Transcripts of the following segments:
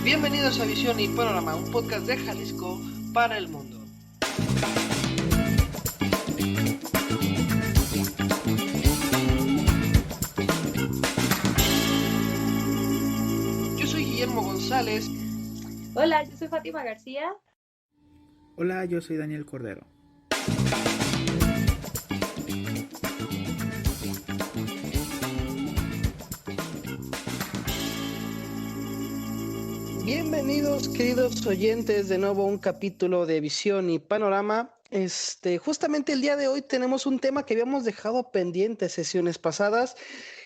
Bienvenidos a Visión y Panorama, un podcast de Jalisco para el mundo. Yo soy Guillermo González. Hola, yo soy Fátima García. Hola, yo soy Daniel Cordero. Bienvenidos, queridos oyentes, de nuevo a un capítulo de Visión y Panorama. Justamente el día de hoy tenemos un tema que habíamos dejado pendiente sesiones pasadas,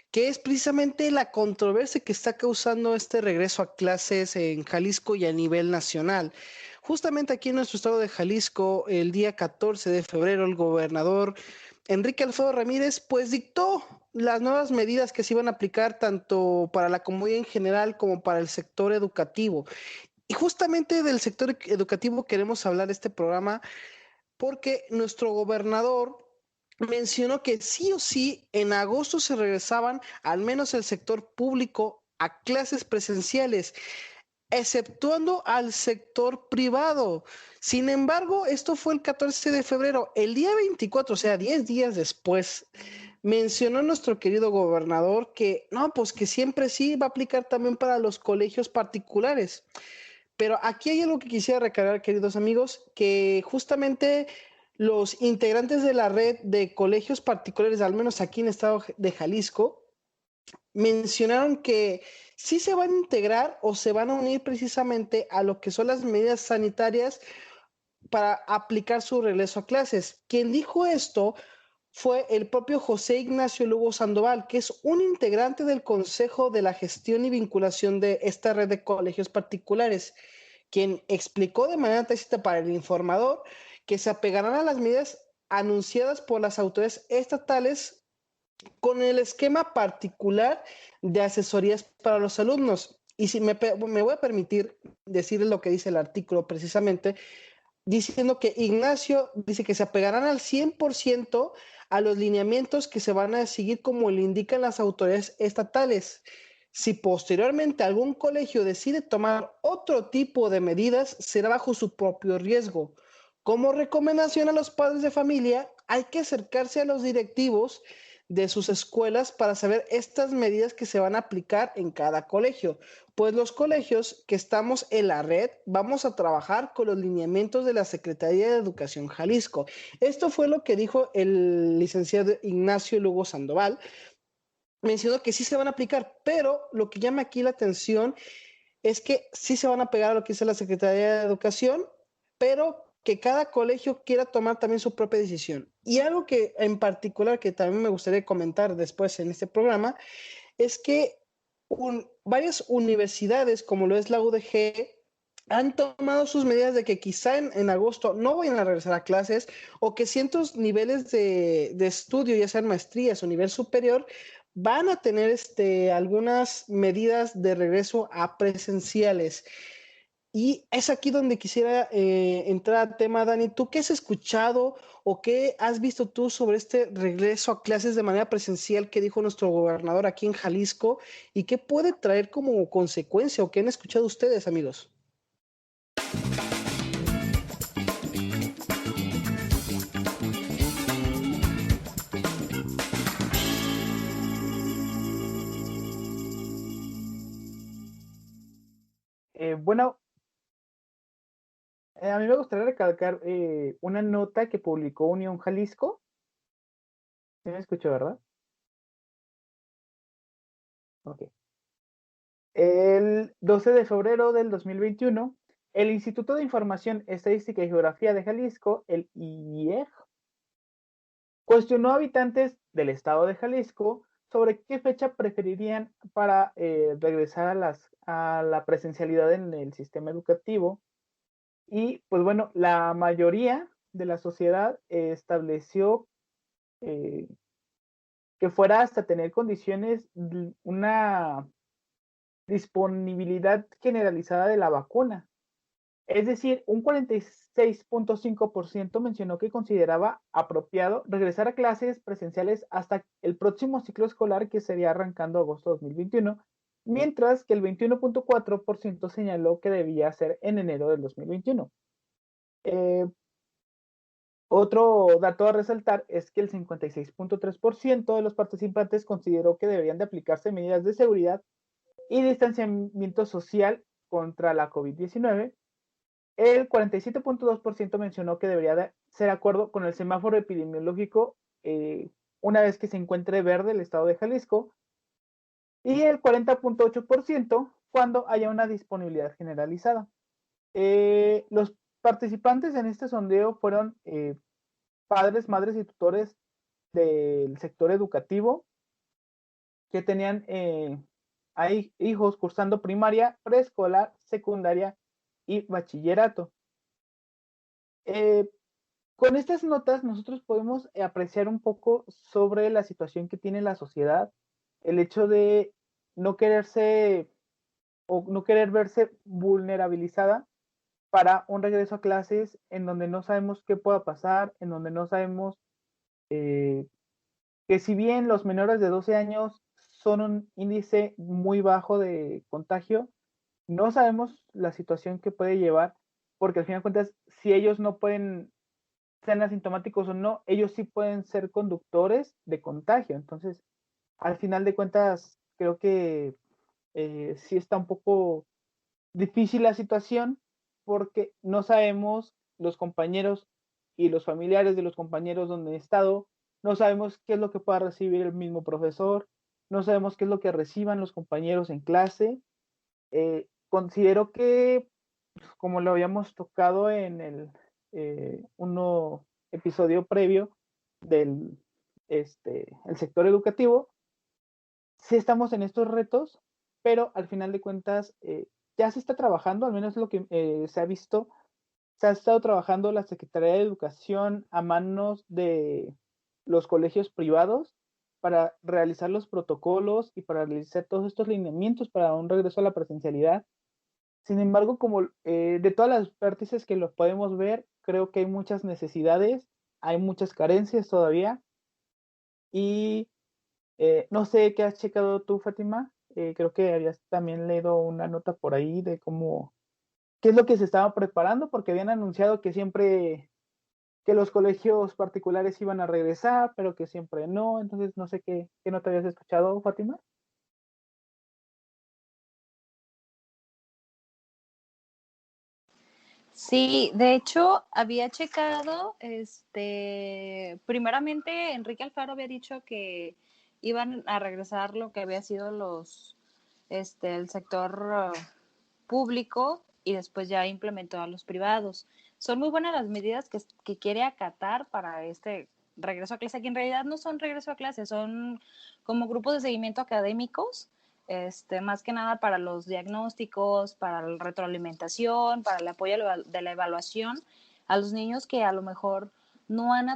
que es precisamente la controversia que está causando este regreso a clases en Jalisco y a nivel nacional. Justamente aquí en nuestro estado de Jalisco, el día 14 de febrero, el gobernador Enrique Alfaro Ramírez pues dictó las nuevas medidas que se iban a aplicar tanto para la comunidad en general como para el sector educativo. Y justamente del sector educativo queremos hablar este programa porque nuestro gobernador mencionó que sí o sí en agosto se regresaban al menos el sector público a clases presenciales, exceptuando al sector privado. Sin embargo, esto fue el 14 de febrero. El día 24, o sea, 10 días después, mencionó nuestro querido gobernador que no, pues que siempre sí va a aplicar también para los colegios particulares. Pero aquí hay algo que quisiera recargar, queridos amigos, que justamente los integrantes de la red de colegios particulares, al menos aquí en el estado de Jalisco, mencionaron que sí se van a integrar o se van a unir precisamente a lo que son las medidas sanitarias para aplicar su regreso a clases. Quien dijo esto fue el propio José Ignacio Lugo Sandoval, que es un integrante del Consejo de la Gestión y Vinculación de esta red de colegios particulares, quien explicó de manera tácita para el informador que se apegarán a las medidas anunciadas por las autoridades estatales con el esquema particular de asesorías para los alumnos. Y si me voy a permitir decirles lo que dice el artículo precisamente, diciendo que Ignacio dice que se apegarán al 100% a los lineamientos que se van a seguir como le indican las autoridades estatales. Si posteriormente algún colegio decide tomar otro tipo de medidas, será bajo su propio riesgo. Como recomendación a los padres de familia, hay que acercarse a los directivos de sus escuelas para saber estas medidas que se van a aplicar en cada colegio. Pues los colegios que estamos en la red vamos a trabajar con los lineamientos de la Secretaría de Educación Jalisco. Esto fue lo que dijo el licenciado Ignacio Lugo Sandoval. Mencionó que sí se van a aplicar, pero lo que llama aquí la atención es que sí se van a pegar a lo que dice la Secretaría de Educación, pero que cada colegio quiera tomar también su propia decisión. Y algo que en particular que también me gustaría comentar después en este programa es que varias universidades, como lo es la UDG, han tomado sus medidas de que quizá en agosto no vayan a regresar a clases o que ciertos niveles de estudio, ya sean maestrías o nivel superior, van a tener algunas medidas de regreso a presenciales. Y es aquí donde quisiera entrar al tema, Dani. ¿Tú qué has escuchado o qué has visto tú sobre este regreso a clases de manera presencial que dijo nuestro gobernador aquí en Jalisco y qué puede traer como consecuencia o qué han escuchado ustedes, amigos? Bueno, a mí me gustaría recalcar una nota que publicó Unión Jalisco. ¿Sí me escuchó, verdad? Ok. El 12 de febrero del 2021, el Instituto de Información, Estadística y Geografía de Jalisco, el IEG, cuestionó a habitantes del estado de Jalisco sobre qué fecha preferirían para regresar a la presencialidad en el sistema educativo. Y pues bueno, la mayoría de la sociedad estableció eh, que fuera hasta tener condiciones, una disponibilidad generalizada de la vacuna. Es decir, un 46.5% mencionó que consideraba apropiado regresar a clases presenciales hasta el próximo ciclo escolar, que sería arrancando agosto de 2021, mientras que el 21.4% señaló que debía ser en enero del 2021. Otro dato a resaltar es que el 56.3% de los participantes consideró que deberían de aplicarse medidas de seguridad y distanciamiento social contra la COVID-19. El 47.2% mencionó que debería de ser de acuerdo con el semáforo epidemiológico una vez que se encuentre verde el estado de Jalisco, y el 40.8% cuando haya una disponibilidad generalizada. Los participantes en este sondeo fueron padres, madres y tutores del sector educativo que tenían hijos cursando primaria, preescolar, secundaria y bachillerato. Con estas notas nosotros podemos apreciar un poco sobre la situación que tiene la sociedad, el hecho de no quererse o no querer verse vulnerabilizada para un regreso a clases en donde no sabemos qué pueda pasar, en donde no sabemos que si bien los menores de 12 años son un índice muy bajo de contagio, no sabemos la situación que puede llevar, porque al final de cuentas, si ellos no pueden, sean asintomáticos o no, ellos sí pueden ser conductores de contagio. Entonces, al final de cuentas, creo que sí está un poco difícil la situación porque no sabemos los compañeros y los familiares de los compañeros donde he estado, no sabemos qué es lo que pueda recibir el mismo profesor, no sabemos qué es lo que reciban los compañeros en clase. Considero que, pues, como lo habíamos tocado en el uno episodio previo del el sector educativo, sí estamos en estos retos, pero al final de cuentas ya se está trabajando, al menos lo que se ha visto, se ha estado trabajando la Secretaría de Educación a manos de los colegios privados para realizar los protocolos y para realizar todos estos lineamientos para un regreso a la presencialidad. Sin embargo, como de todas las vértices que los podemos ver, creo que hay muchas necesidades, hay muchas carencias todavía y no sé qué has checado tú, Fátima. Creo que habías también leído una nota por ahí de cómo, qué es lo que se estaba preparando, porque habían anunciado que siempre, que los colegios particulares iban a regresar, pero que siempre no. Entonces, no sé qué nota habías escuchado, Fátima. Sí, de hecho, había checado, primeramente Enrique Alfaro había dicho que iban a regresar lo que había sido el sector público y después ya implementó a los privados. Son muy buenas las medidas que quiere acatar para este regreso a clase, que en realidad no son regreso a clase, son como grupos de seguimiento académicos, más que nada para los diagnósticos, para la retroalimentación, para el apoyo de la evaluación a los niños que a lo mejor no han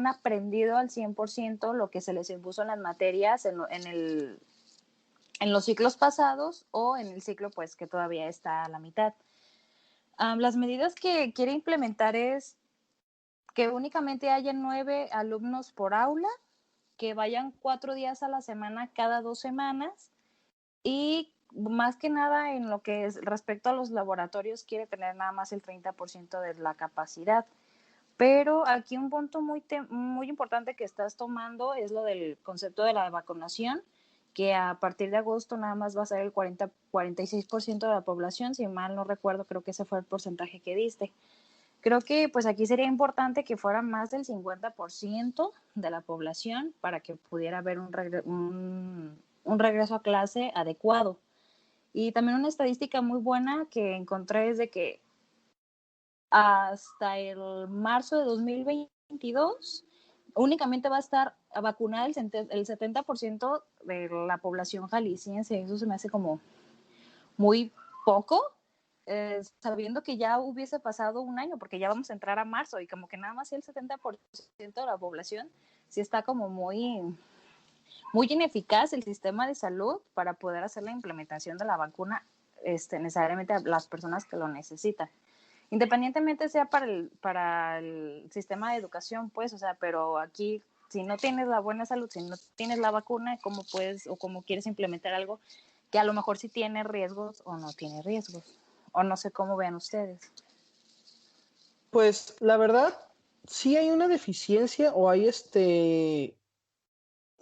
aprendido al 100% lo que se les impuso en las materias en los ciclos pasados o en el ciclo pues que todavía está a la mitad. Las medidas que quiere implementar es que únicamente haya 9 alumnos por aula, que vayan 4 días a la semana cada 2 semanas y más que nada en lo que es respecto a los laboratorios quiere tener nada más el 30% de la capacidad. Pero aquí un punto muy importante que estás tomando es lo del concepto de la vacunación, que a partir de agosto nada más va a ser el 46% de la población, si mal no recuerdo, creo que ese fue el porcentaje que diste. Creo que pues aquí sería importante que fuera más del 50% de la población para que pudiera haber un regreso a clase adecuado. Y también una estadística muy buena que encontré es de que hasta el marzo de 2022 únicamente va a estar vacunada el 70% de la población jalisciense. Eso se me hace como muy poco, sabiendo que ya hubiese pasado un año, porque ya vamos a entrar a marzo y como que nada más el 70% de la población sí está como muy ineficaz el sistema de salud para poder hacer la implementación de la vacuna necesariamente a las personas que lo necesitan. Independientemente sea para el sistema de educación, pues, o sea, pero aquí, si no tienes la buena salud, si no tienes la vacuna, ¿cómo puedes o cómo quieres implementar algo que a lo mejor sí tiene riesgos o no tiene riesgos, o no sé cómo vean ustedes. Pues la verdad, sí hay una deficiencia o hay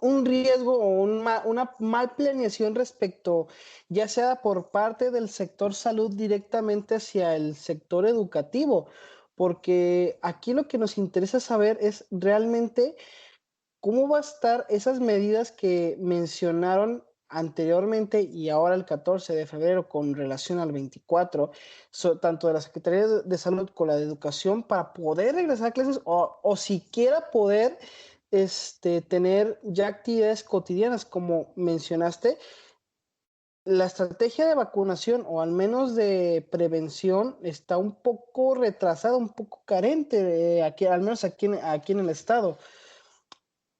un riesgo o una mal planeación respecto, ya sea por parte del sector salud directamente hacia el sector educativo, porque aquí lo que nos interesa saber es realmente cómo va a estar esas medidas que mencionaron anteriormente y ahora el 14 de febrero con relación al 24, tanto de la Secretaría de Salud como la de Educación, para poder regresar a clases o siquiera poder tener ya actividades cotidianas, como mencionaste. La estrategia de vacunación o al menos de prevención está un poco retrasada, un poco carente, aquí, al menos aquí en el estado.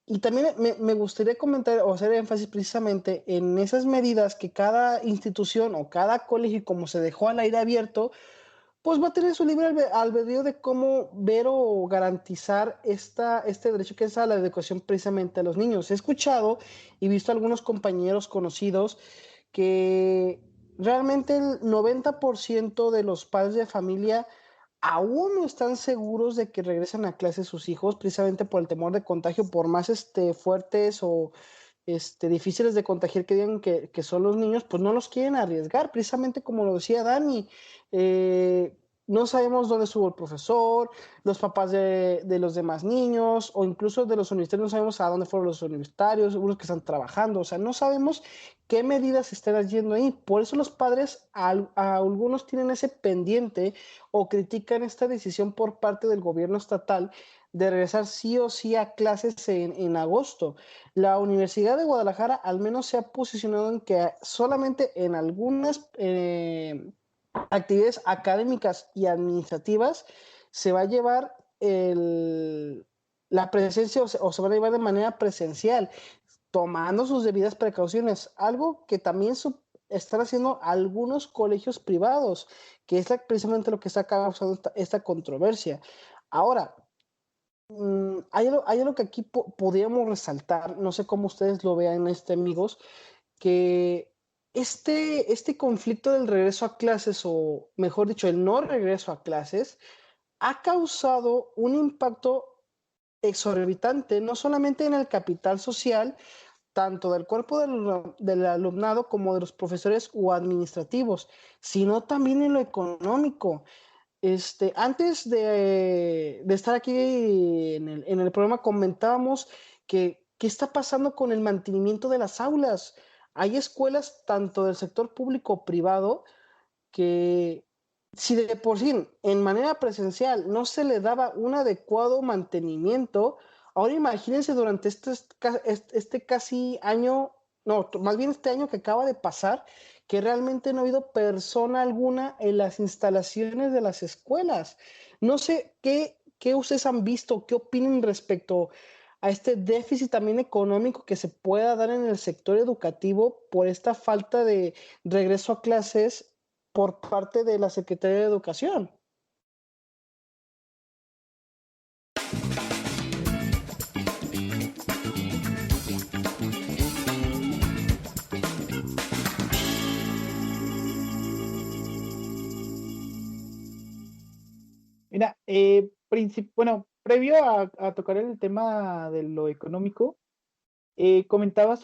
Y también me gustaría comentar o hacer énfasis precisamente en esas medidas que cada institución o cada colegio, como se dejó al aire abierto, pues va a tener su libre albedrío de cómo ver o garantizar este derecho que es a la educación precisamente a los niños. He escuchado y visto a algunos compañeros conocidos que realmente el 90% de los padres de familia aún no están seguros de que regresen a clase sus hijos, precisamente por el temor de contagio, por más fuertes o difíciles de contagiar que digan que son los niños, pues no los quieren arriesgar, precisamente como lo decía Dani. eh, no sabemos dónde estuvo el profesor, los papás de los demás niños, o incluso de los universitarios, no sabemos a dónde fueron los universitarios, unos que están trabajando, o sea, no sabemos qué medidas están haciendo ahí. Por eso los padres, a algunos tienen ese pendiente o critican esta decisión por parte del gobierno estatal de regresar sí o sí a clases en agosto. La Universidad de Guadalajara al menos se ha posicionado en que solamente en algunas actividades académicas y administrativas se va a llevar la presencia o se van a llevar de manera presencial, tomando sus debidas precauciones, algo que también están haciendo algunos colegios privados, que es precisamente lo que está causando esta controversia. Ahora, hay algo que aquí podríamos resaltar, no sé cómo ustedes lo vean, amigos, que este conflicto del regreso a clases, o mejor dicho, el no regreso a clases, ha causado un impacto exorbitante, no solamente en el capital social, tanto del cuerpo del alumnado como de los profesores o administrativos, sino también en lo económico. Antes de estar aquí en el programa comentábamos que qué está pasando con el mantenimiento de las aulas. Hay escuelas tanto del sector público o privado que si de por sí en manera presencial no se le daba un adecuado mantenimiento, ahora imagínense durante este casi año, no, más bien este año que acaba de pasar, que realmente no ha habido persona alguna en las instalaciones de las escuelas. No sé qué ustedes han visto, qué opinan respecto a este déficit también económico que se pueda dar en el sector educativo por esta falta de regreso a clases por parte de la Secretaría de Educación. Mira, bueno, previo a tocar el tema de lo económico, comentaban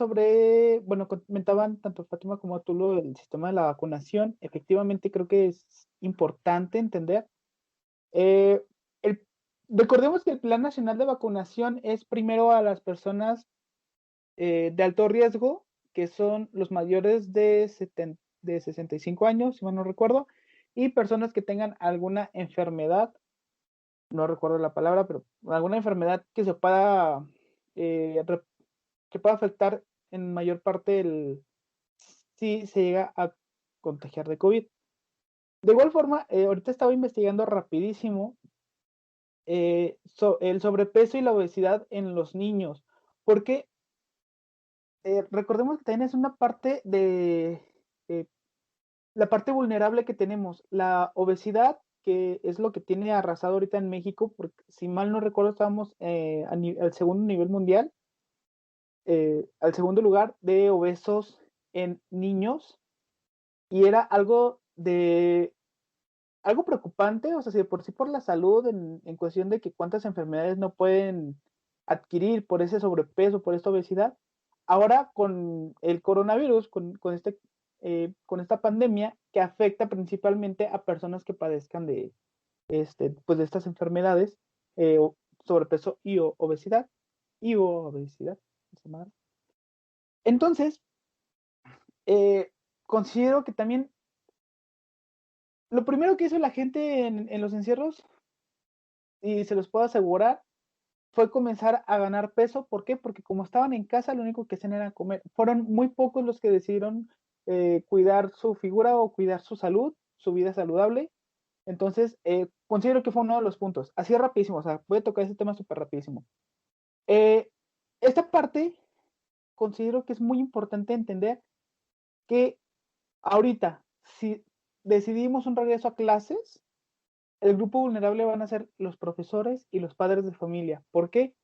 tanto Fátima como tú lo del sistema de la vacunación. Efectivamente, creo que es importante entender. eh, el- Recordemos que el Plan Nacional de Vacunación es primero a las personas de alto riesgo, que son los mayores de 65 años, si mal no recuerdo, y personas que tengan alguna enfermedad, no recuerdo la palabra, pero alguna enfermedad que se pueda, que pueda afectar en mayor parte si se llega a contagiar de COVID. De igual forma, ahorita estaba investigando rapidísimo el sobrepeso y la obesidad en los niños, porque recordemos que también es una parte de la parte vulnerable que tenemos, la obesidad, que es lo que tiene arrasado ahorita en México, porque si mal no recuerdo estábamos al segundo nivel mundial, al segundo lugar de obesos en niños y era algo preocupante, o sea, si de por sí por la salud, en cuestión de que cuántas enfermedades no pueden adquirir por ese sobrepeso, por esta obesidad, ahora con el coronavirus, con esta pandemia que afecta principalmente a personas que padezcan pues de estas enfermedades, sobrepeso y obesidad, esa madre. Entonces, considero que también lo primero que hizo la gente en los encierros, y se los puedo asegurar, fue comenzar a ganar peso. ¿Por qué? Porque como estaban en casa, lo único que hacían era comer. Fueron muy pocos los que decidieron cuidar su figura o cuidar su salud, su vida saludable. Entonces, considero que fue uno de los puntos. Así es rapidísimo, o sea, voy a tocar ese tema súper rapidísimo. Esta parte considero que es muy importante entender que ahorita, si decidimos un regreso a clases, el grupo vulnerable van a ser los profesores y los padres de familia. ¿Por qué?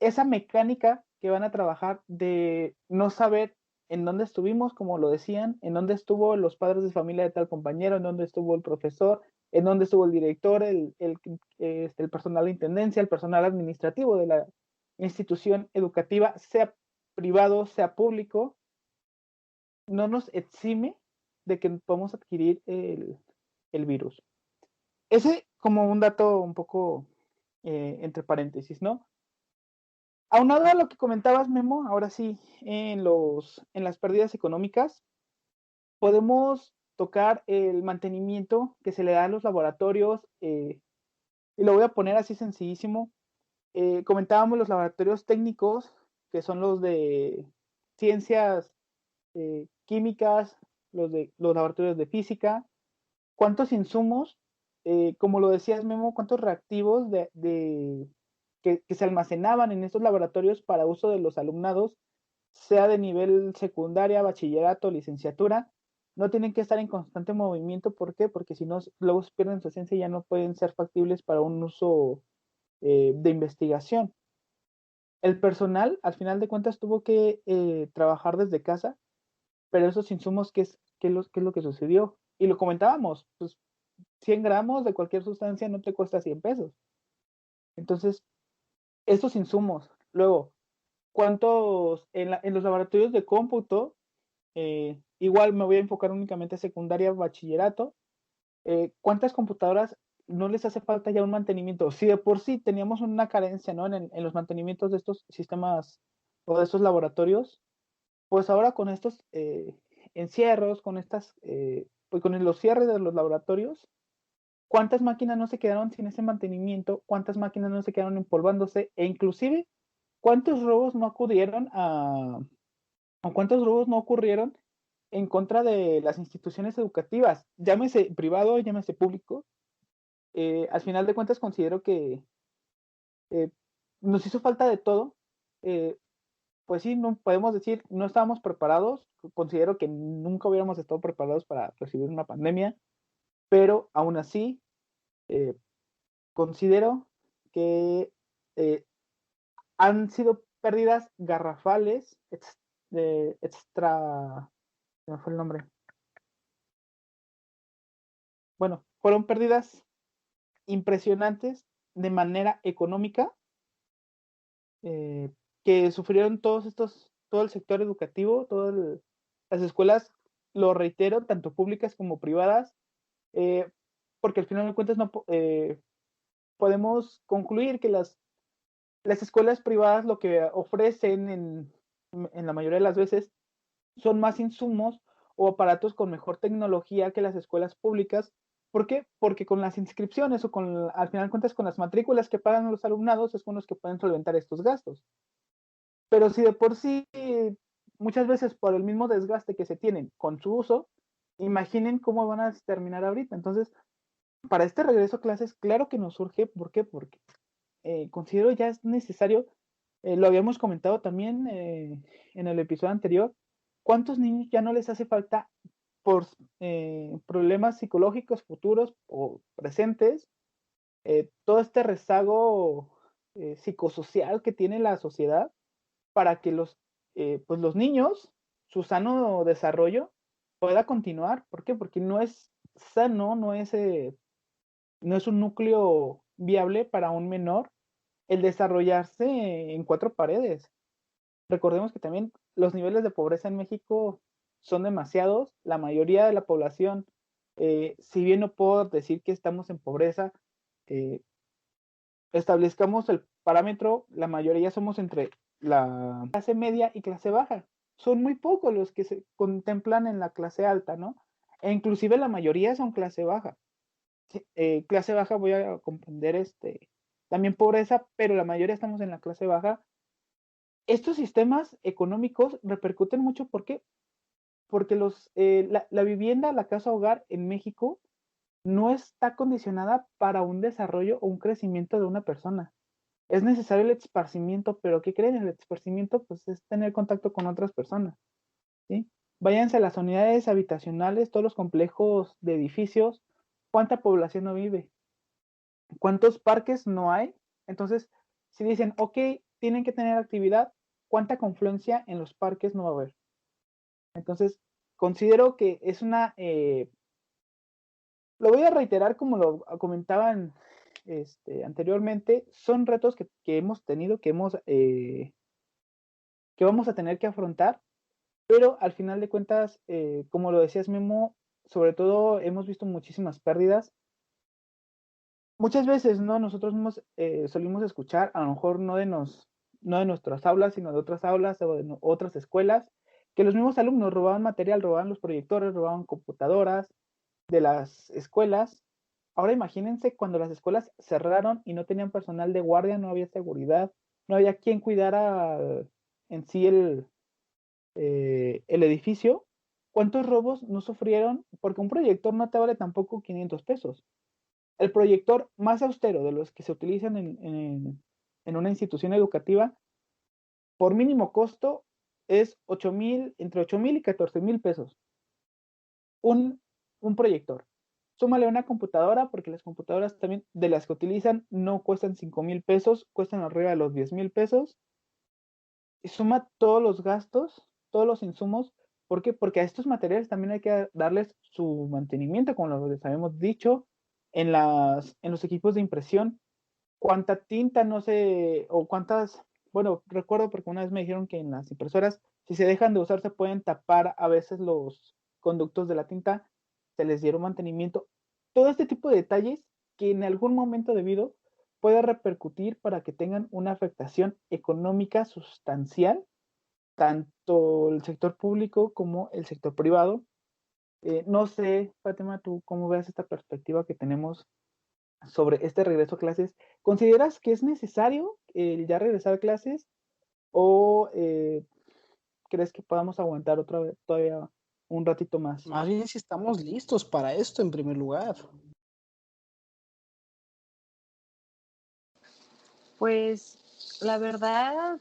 Esa mecánica que van a trabajar de no saber en dónde estuvimos, como lo decían, en dónde estuvo los padres de familia de tal compañero, en dónde estuvo el profesor, en dónde estuvo el director, el personal de intendencia, el personal administrativo de la institución educativa, sea privado, sea público, no nos exime de que podamos adquirir el virus. Ese como un dato un poco entre paréntesis, ¿no? Aunado a lo que comentabas, Memo, ahora sí, en las pérdidas económicas, podemos tocar el mantenimiento que se le da a los laboratorios, y lo voy a poner así sencillísimo. Comentábamos los laboratorios técnicos, que son los de ciencias químicas, los laboratorios de física. ¿Cuántos insumos, como lo decías, Memo, cuántos reactivos que se almacenaban en estos laboratorios para uso de los alumnados, sea de nivel secundaria, bachillerato, licenciatura, no tienen que estar en constante movimiento? ¿Por qué? Porque si no, luego pierden su esencia y ya no pueden ser factibles para un uso de investigación. El personal, al final de cuentas, tuvo que trabajar desde casa, pero esos insumos, ¿qué es lo que sucedió? Y lo comentábamos, pues 100 gramos de cualquier sustancia no te cuesta 100 pesos. Entonces, estos insumos, luego, ¿cuántos en los laboratorios de cómputo? Igual me voy a enfocar únicamente a secundaria, bachillerato. ¿Cuántas computadoras no les hace falta ya un mantenimiento? Si de por sí teníamos una carencia, ¿no? en los mantenimientos de estos sistemas o de estos laboratorios, pues ahora con estos encierros, pues con los cierres de los laboratorios, ¿cuántas máquinas no se quedaron sin ese mantenimiento? ¿Cuántas máquinas no se quedaron empolvándose? E inclusive, ¿cuántos robos no acudieron o cuántos robos no ocurrieron en contra de las instituciones educativas? Llámese privado, llámese público. Al final de cuentas considero que eh, nos hizo falta de todo. Pues sí, no podemos decir, no estábamos preparados. Considero que nunca hubiéramos estado preparados para recibir una pandemia, pero aún así, eh, considero que han sido pérdidas garrafales, ¿me fue el nombre? Bueno, fueron pérdidas impresionantes de manera económica, eh, que sufrieron todo el sector educativo, las escuelas, lo reitero, tanto públicas como privadas, eh, porque al final de cuentas no podemos concluir que las escuelas privadas lo que ofrecen en la mayoría de las veces son más insumos o aparatos con mejor tecnología que las escuelas públicas. ¿Por qué? Porque con las inscripciones o al final de cuentas con las matrículas que pagan los alumnados es con los que pueden solventar estos gastos. Pero si de por sí, muchas veces por el mismo desgaste que se tienen con su uso, imaginen cómo van a terminar ahorita. Entonces, para este regreso a clases, claro que nos surge. ¿Por qué? Porque considero ya es necesario, lo habíamos comentado también en el episodio anterior, ¿cuántos niños ya no les hace falta por problemas psicológicos futuros o presentes, todo este rezago psicosocial que tiene la sociedad para que pues los niños su sano desarrollo pueda continuar. ¿Por qué? Porque no es sano, no es un núcleo viable para un menor el desarrollarse en cuatro paredes. Recordemos que también los niveles de pobreza en México son demasiados. La mayoría de la población, si bien no puedo decir que estamos en pobreza, establezcamos el parámetro, la mayoría somos entre la clase media y clase baja. Son muy pocos los que se contemplan en la clase alta, ¿no? E inclusive la mayoría son clase baja. Clase baja voy a comprender también pobreza, pero la mayoría estamos en la clase baja. Estos sistemas económicos repercuten mucho, ¿por qué? Porque la vivienda, la casa hogar en México no está condicionada para un desarrollo o un crecimiento de una persona. Es necesario el esparcimiento, pero ¿qué creen? El esparcimiento pues es tener contacto con otras personas, ¿sí? Váyanse a las unidades habitacionales, todos los complejos de edificios, ¿cuánta población no vive? ¿Cuántos parques no hay? Entonces, si dicen, ok, tienen que tener actividad, ¿cuánta confluencia en los parques no va a haber? Entonces, considero que es lo voy a reiterar como lo comentaban anteriormente, son retos que hemos tenido, que vamos a tener que afrontar, pero al final de cuentas, como lo decías Memo, sobre todo hemos visto muchísimas pérdidas. Muchas veces, ¿no? Nosotros solimos escuchar, a lo mejor no de nuestras aulas, sino de otras aulas o de otras escuelas, que los mismos alumnos robaban material, robaban los proyectores, robaban computadoras de las escuelas. Ahora imagínense cuando las escuelas cerraron y no tenían personal de guardia, no había seguridad, no había quien cuidara en sí el edificio. ¿Cuántos robos no sufrieron? Porque un proyector no te vale tampoco 500 pesos. El proyector más austero de los que se utilizan en una institución educativa, por mínimo costo, es entre 8,000 y 14,000 pesos. Un proyector. Súmale una computadora, porque las computadoras también de las que utilizan no cuestan 5,000 pesos, cuestan arriba de los 10,000 pesos. Y suma todos los gastos, todos los insumos. ¿Por qué? Porque a estos materiales también hay que darles su mantenimiento, como les habíamos dicho, en los equipos de impresión. Cuánta tinta no sé, o cuántas, bueno, recuerdo porque una vez me dijeron que en las impresoras, si se dejan de usar, se pueden tapar a veces los conductos de la tinta, se les dieron mantenimiento. Todo este tipo de detalles que en algún momento debido puede repercutir para que tengan una afectación económica sustancial, tanto el sector público como el sector privado. No sé, Fátima, tú cómo ves esta perspectiva que tenemos sobre este regreso a clases. ¿Consideras que es necesario ya regresar a clases o crees que podamos aguantar otra vez todavía un ratito más? Más bien si estamos listos para esto en primer lugar. Pues la verdad,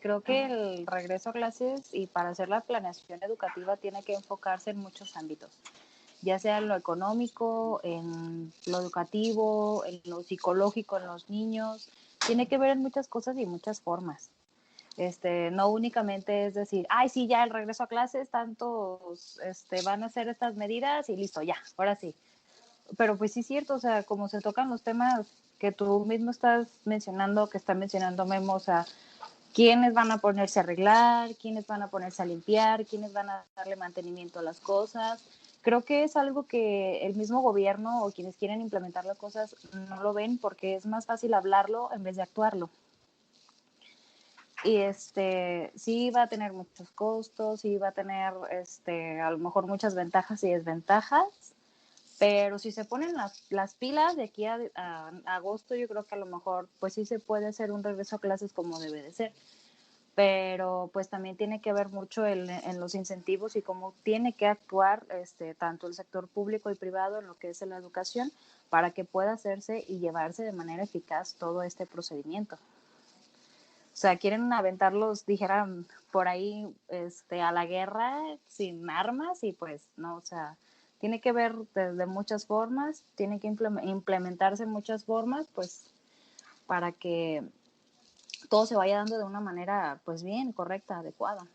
creo que el regreso a clases y para hacer la planeación educativa tiene que enfocarse en muchos ámbitos, ya sea en lo económico, en lo educativo, en lo psicológico, en los niños. Tiene que ver en muchas cosas y muchas formas. No únicamente es decir, ay, sí, ya el regreso a clases, tantos van a hacer estas medidas y listo, ya, ahora sí. Pero pues sí es cierto, o sea, como se tocan los temas que tú mismo estás mencionando, que está mencionando Memo, o sea, quiénes van a ponerse a arreglar, quiénes van a ponerse a limpiar, quiénes van a darle mantenimiento a las cosas. Creo que es algo que el mismo gobierno o quienes quieren implementar las cosas no lo ven porque es más fácil hablarlo en vez de actuarlo. Y sí va a tener muchos costos, sí va a tener a lo mejor muchas ventajas y desventajas, pero si se ponen las pilas de aquí a agosto, yo creo que a lo mejor pues sí se puede hacer un regreso a clases como debe de ser. Pero pues también tiene que ver mucho en los incentivos y cómo tiene que actuar tanto el sector público y privado en lo que es la educación para que pueda hacerse y llevarse de manera eficaz todo este procedimiento. O sea, quieren aventarlos, dijeran por ahí, a la guerra sin armas y pues no, o sea, tiene que ver de muchas formas, tiene que implementarse en muchas formas, pues para que todo se vaya dando de una manera, pues bien, correcta, adecuada.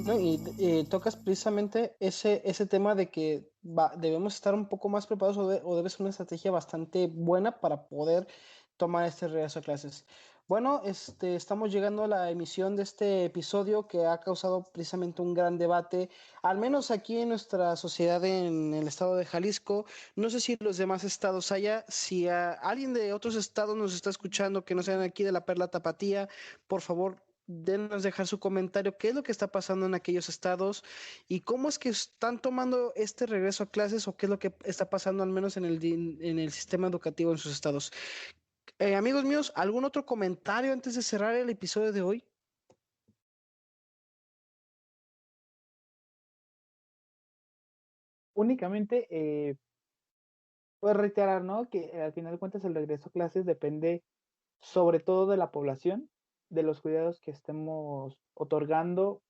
No, y tocas precisamente ese tema de que debemos estar un poco más preparados o debe ser una estrategia bastante buena para poder tomar este regreso a clases. Bueno, estamos llegando a la emisión de este episodio que ha causado precisamente un gran debate, al menos aquí en nuestra sociedad en el estado de Jalisco. No sé si los demás estados haya, si alguien de otros estados nos está escuchando que no sean aquí de la Perla Tapatía, por favor denos dejar su comentario, qué es lo que está pasando en aquellos estados y cómo es que están tomando este regreso a clases o qué es lo que está pasando al menos en el sistema educativo en sus estados. Amigos míos, ¿algún otro comentario antes de cerrar el episodio de hoy? Únicamente, pues reiterar, ¿no? Que al final de cuentas el regreso a clases depende sobre todo de la población, de los cuidados que estemos otorgando,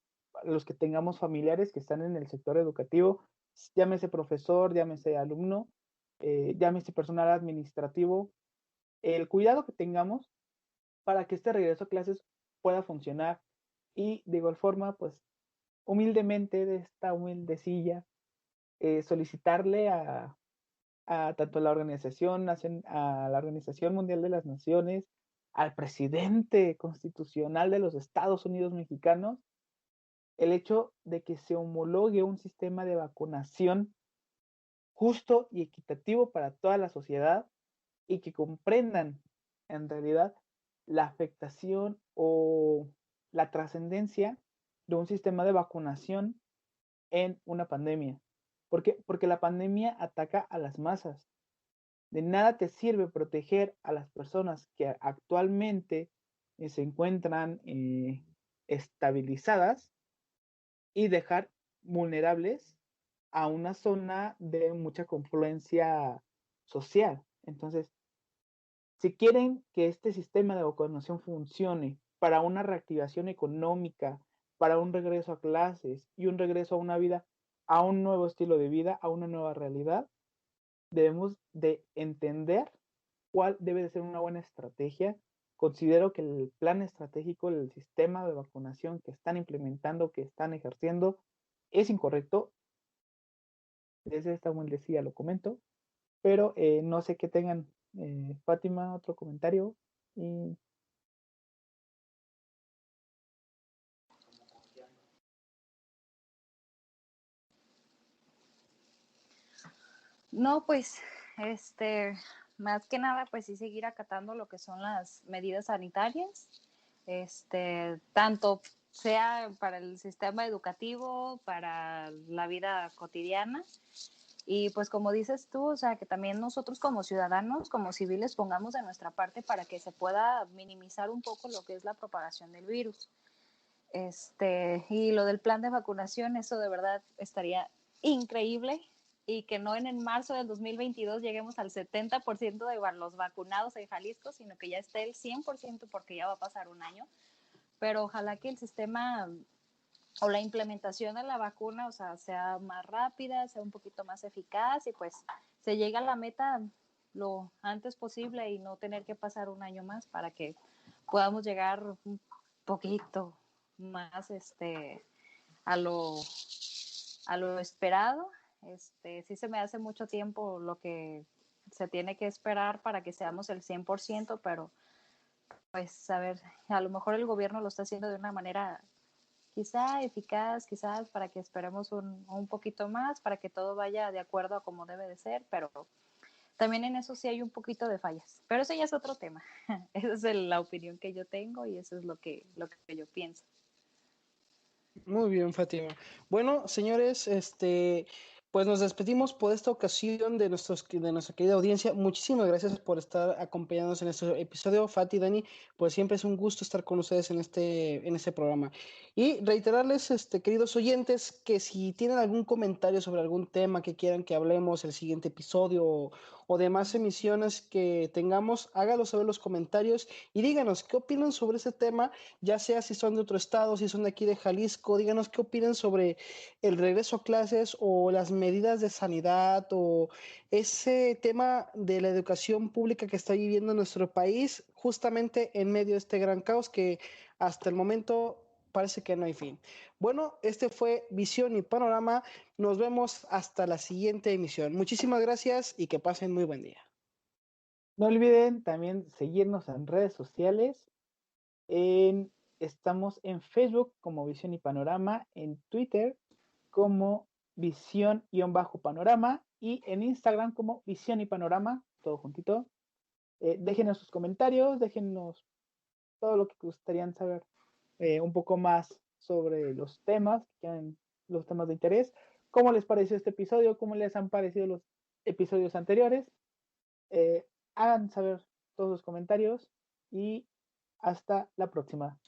los que tengamos familiares que están en el sector educativo, llámese profesor, llámese alumno, llámese personal administrativo, el cuidado que tengamos para que este regreso a clases pueda funcionar. Y de igual forma, pues humildemente de esta humilde silla, solicitarle a tanto a a la Organización Mundial de las Naciones, al presidente constitucional de los Estados Unidos mexicanos, el hecho de que se homologue un sistema de vacunación justo y equitativo para toda la sociedad y que comprendan en realidad la afectación o la trascendencia de un sistema de vacunación en una pandemia. ¿Por qué? Porque la pandemia ataca a las masas. De nada te sirve proteger a las personas que actualmente se encuentran estabilizadas y dejar vulnerables a una zona de mucha confluencia social. Entonces, si quieren que este sistema de vacunación funcione para una reactivación económica, para un regreso a clases y un regreso a una vida, a un nuevo estilo de vida, a una nueva realidad, debemos de entender cuál debe de ser una buena estrategia. Considero que el plan estratégico, el sistema de vacunación que están implementando, que están ejerciendo, es incorrecto. Desde esta humildecía lo comento, pero no sé qué tengan. Fátima, otro comentario. Y No, pues, más que nada, pues sí seguir acatando lo que son las medidas sanitarias, tanto sea para el sistema educativo, para la vida cotidiana. Y pues como dices tú, o sea, que también nosotros como ciudadanos, como civiles, pongamos de nuestra parte para que se pueda minimizar un poco lo que es la propagación del virus. Y lo del plan de vacunación, eso de verdad estaría increíble y que no en marzo del 2022 lleguemos al 70% de los vacunados en Jalisco, sino que ya esté el 100% porque ya va a pasar un año. Pero ojalá que el sistema o la implementación de la vacuna, o sea, sea más rápida, sea un poquito más eficaz y pues se llegue a la meta lo antes posible y no tener que pasar un año más para que podamos llegar un poquito más a lo a lo esperado. Sí se me hace mucho tiempo lo que se tiene que esperar para que seamos el 100%, pero pues a ver, a lo mejor el gobierno lo está haciendo de una manera quizá eficaz, quizás para que esperemos un poquito más, para que todo vaya de acuerdo a como debe de ser, pero también en eso sí hay un poquito de fallas. Pero eso ya es otro tema. Esa es la opinión que yo tengo y eso es lo que yo pienso. Muy bien, Fátima. Bueno, señores, pues nos despedimos por esta ocasión de nuestra querida audiencia. Muchísimas gracias por estar acompañándonos en este episodio. Fati, Dani, pues siempre es un gusto estar con ustedes en este programa. Y reiterarles, queridos oyentes, que si tienen algún comentario sobre algún tema que quieran que hablemos el siguiente episodio o demás emisiones que tengamos, háganlo saber en los comentarios y díganos qué opinan sobre ese tema, ya sea si son de otro estado, si son de aquí de Jalisco, díganos qué opinan sobre el regreso a clases o las medidas de sanidad o ese tema de la educación pública que está viviendo nuestro país justamente en medio de este gran caos que hasta el momento parece que no hay fin. Bueno, este fue Visión y Panorama. Nos vemos hasta la siguiente emisión. Muchísimas gracias y que pasen muy buen día. No olviden también seguirnos en redes sociales. Estamos en Facebook como Visión y Panorama, en Twitter como Visión-Panorama y en Instagram como Visión y Panorama, todo juntito. Déjenos sus comentarios, déjenos todo lo que gustarían saber un poco más sobre los temas, los temas de interés. ¿Cómo les pareció este episodio? ¿Cómo les han parecido los episodios anteriores? Hagan saber todos los comentarios y hasta la próxima.